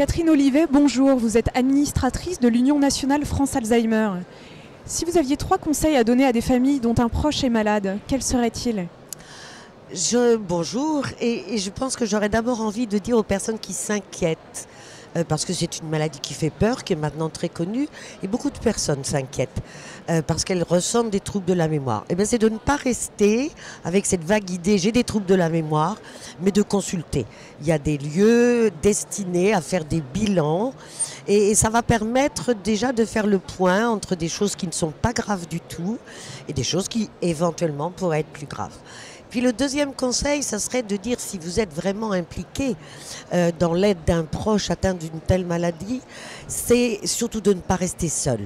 Catherine Olivet, bonjour. Vous êtes administratrice de l'Union nationale France Alzheimer. Si vous aviez 3 conseils à donner à des familles dont un proche est malade, quels seraient-ils ? Bonjour, et je pense que j'aurais d'abord envie de dire aux personnes qui s'inquiètent, parce que c'est une maladie qui fait peur, qui est maintenant très connue, et beaucoup de personnes s'inquiètent parce qu'elles ressentent des troubles de la mémoire. Et bien, c'est de ne pas rester avec cette vague idée, j'ai des troubles de la mémoire, mais de consulter. Il y a des lieux destinés à faire des bilans, et ça va permettre déjà de faire le point entre des choses qui ne sont pas graves du tout et des choses qui éventuellement pourraient être plus graves. Puis le deuxième conseil, ça serait de dire si vous êtes vraiment impliqué dans l'aide d'un proche atteint d'une telle maladie, c'est surtout de ne pas rester seul.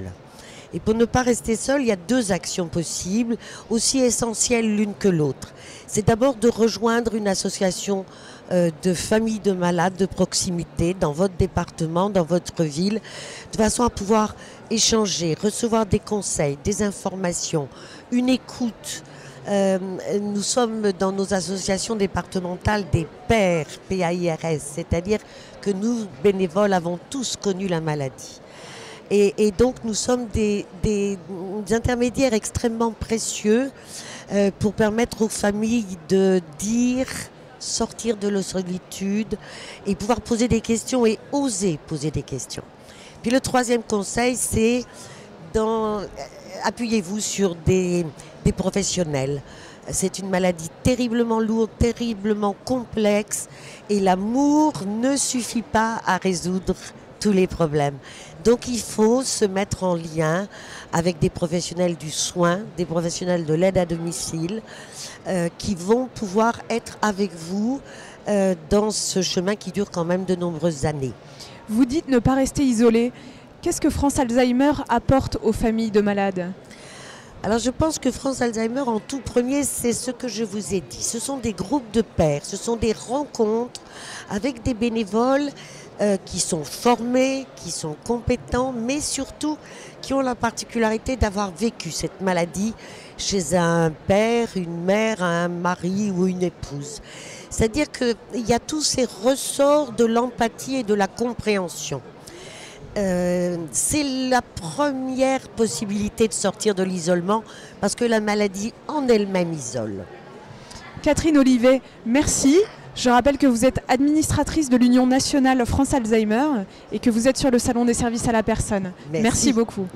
Et pour ne pas rester seul, il y a 2 actions possibles, aussi essentielles l'une que l'autre. C'est d'abord de rejoindre une association de familles de malades de proximité dans votre département, dans votre ville, de façon à pouvoir échanger, recevoir des conseils, des informations, une écoute. Nous sommes dans nos associations départementales des pairs, PAIRS, c'est-à-dire que nous, bénévoles, avons tous connu la maladie. Et donc nous sommes des intermédiaires extrêmement précieux pour permettre aux familles de dire, sortir de leur solitude et pouvoir poser des questions et oser poser des questions. Puis le troisième conseil, c'est appuyez-vous sur des professionnels. C'est une maladie terriblement lourde, terriblement complexe et l'amour ne suffit pas à résoudre tous les problèmes. Donc il faut se mettre en lien avec des professionnels du soin, des professionnels de l'aide à domicile qui vont pouvoir être avec vous dans ce chemin qui dure quand même de nombreuses années. Vous dites ne pas rester isolé. Qu'est-ce que France Alzheimer apporte aux familles de malades ? Alors je pense que France Alzheimer, en tout premier, c'est ce que je vous ai dit. Ce sont des groupes de pairs, ce sont des rencontres avec des bénévoles qui sont formés, qui sont compétents, mais surtout qui ont la particularité d'avoir vécu cette maladie chez un père, une mère, un mari ou une épouse. C'est-à-dire qu'il y a tous ces ressorts de l'empathie et de la compréhension. C'est la première possibilité de sortir de l'isolement parce que la maladie en elle-même isole. Catherine Olivet, merci. Je rappelle que vous êtes administratrice de l'Union nationale France Alzheimer et que vous êtes sur le salon des services à la personne. Merci beaucoup.